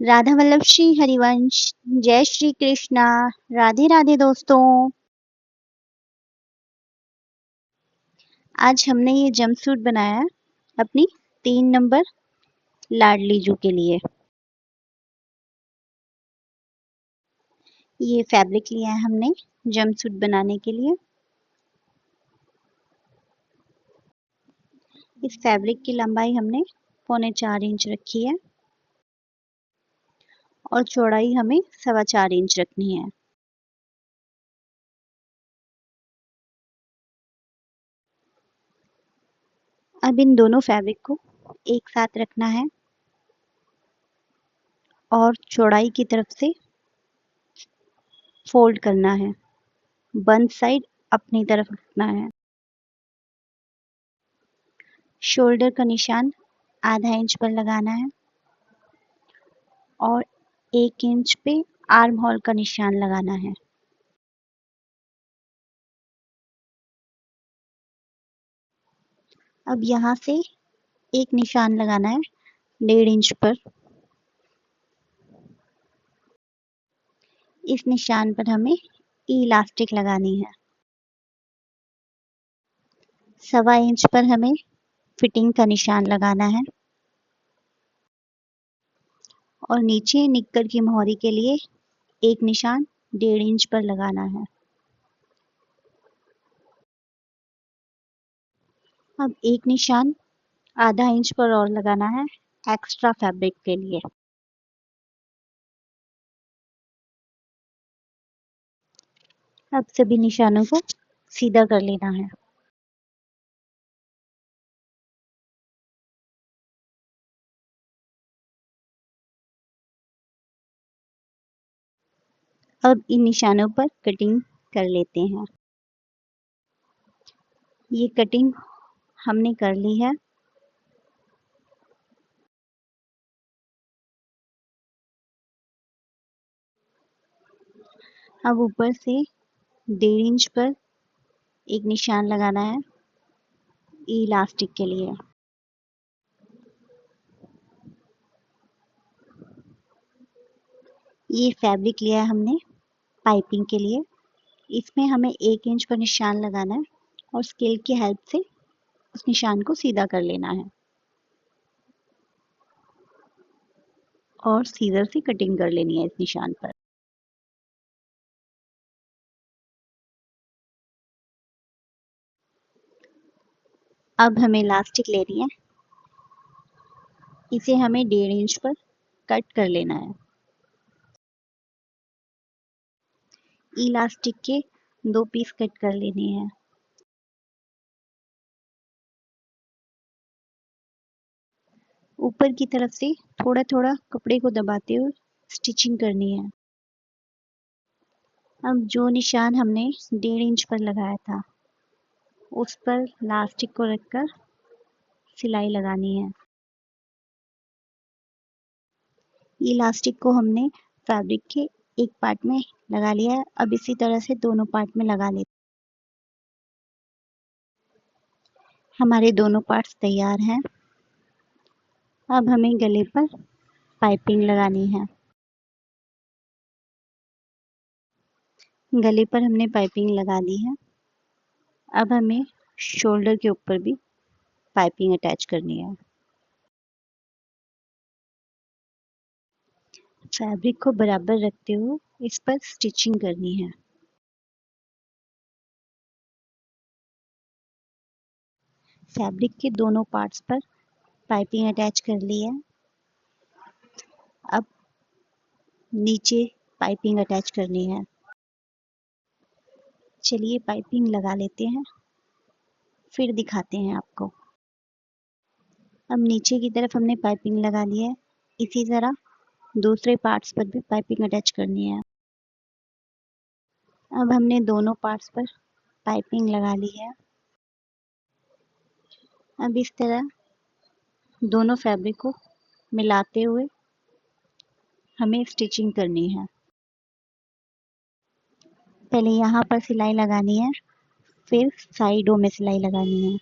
राधा वल्लभ श्री हरिवंश। जय श्री कृष्णा। राधे राधे दोस्तों। आज हमने ये जंपसूट बनाया है अपनी 3 नंबर लाडली जू के लिए। ये फैब्रिक लिया है हमने जंपसूट बनाने के लिए। इस फैब्रिक की लंबाई हमने 4.25 इंच रखी है और चौड़ाई हमें 4.25 इंच रखनी है। अब इन दोनों फैब्रिक को एक साथ रखना है और चौड़ाई की तरफ से फोल्ड करना है। बंद साइड अपनी तरफ रखना है। शोल्डर का निशान आधा इंच पर लगाना है और 1 इंच पे आर्म होल का निशान लगाना है। अब यहाँ से एक निशान लगाना है 1.5 इंच पर। इस निशान पर हमें इलास्टिक लगानी है। 1.25 इंच पर हमें फिटिंग का निशान लगाना है और नीचे निक्कर की मोहरी के लिए एक निशान 1.5 इंच पर लगाना है। अब एक निशान आधा इंच पर और लगाना है एक्स्ट्रा फैब्रिक के लिए। अब सभी निशानों को सीधा कर लेना है। अब इन निशानों पर कटिंग कर लेते हैं। ये कटिंग हमने कर ली है। अब ऊपर से 1.5 इंच पर एक निशान लगाना है इलास्टिक के लिए। ये फैब्रिक लिया है हमने पाइपिंग के लिए। इसमें हमें 1 इंच पर निशान लगाना है और स्केल की हेल्प से उस निशान को सीधा कर लेना है और सीजर से कटिंग कर लेनी है इस निशान पर। अब हमें इलास्टिक लेनी है। इसे हमें 1.5 इंच पर कट कर लेना है। इलास्टिक के 2 पीस कट कर लेने हैं। ऊपर की तरफ से थोड़ा थोड़ा कपड़े को दबाते हुए स्टिचिंग करनी है। अब जो निशान हमने 1.5 इंच पर लगाया था उस पर इलास्टिक को रखकर सिलाई लगानी है। इलास्टिक को हमने फैब्रिक के एक पार्ट में लगा लिया है। अब इसी तरह से दोनों पार्ट में लगा लेते। हमारे दोनों पार्ट्स तैयार हैं। अब हमें गले पर पाइपिंग लगानी है। गले पर हमने पाइपिंग लगा दी है। अब हमें शोल्डर के ऊपर भी पाइपिंग अटैच करनी है। फैब्रिक को बराबर रखते हुए इस पर स्टिचिंग करनी है। फैब्रिक के दोनों पार्ट्स पर पाइपिंग अटैच कर ली है। अब नीचे पाइपिंग अटैच करनी है। चलिए पाइपिंग लगा लेते हैं, फिर दिखाते हैं आपको। अब नीचे की तरफ हमने पाइपिंग लगा ली है। इसी तरह दूसरे पार्ट्स पर भी पाइपिंग अटैच करनी है। अब हमने दोनों पार्ट्स पर पाइपिंग लगा ली है। अब इस तरह दोनों फैब्रिक को मिलाते हुए हमें स्टिचिंग करनी है। पहले यहाँ पर सिलाई लगानी है, फिर साइडों में सिलाई लगानी है।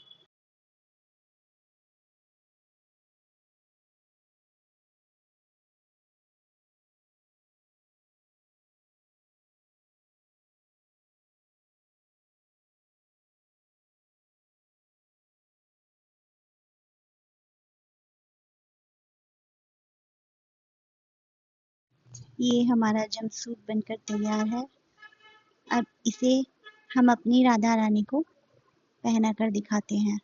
ये हमारा जंपसूट बनकर तैयार है। अब इसे हम अपनी राधा रानी को पहना कर दिखाते हैं।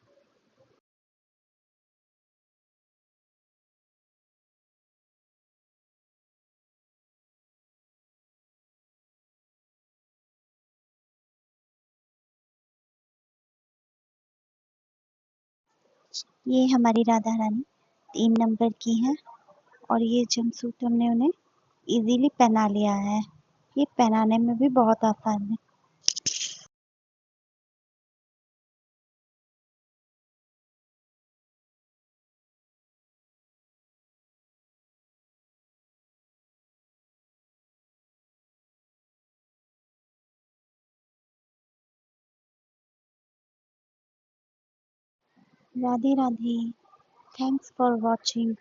ये हमारी राधा रानी 3 नंबर की है और ये जंपसूट हमने उन्हें इजीली पहना लिया है। ये पहनाने में भी बहुत आसान है। Radhe Radhe. Thanks for watching.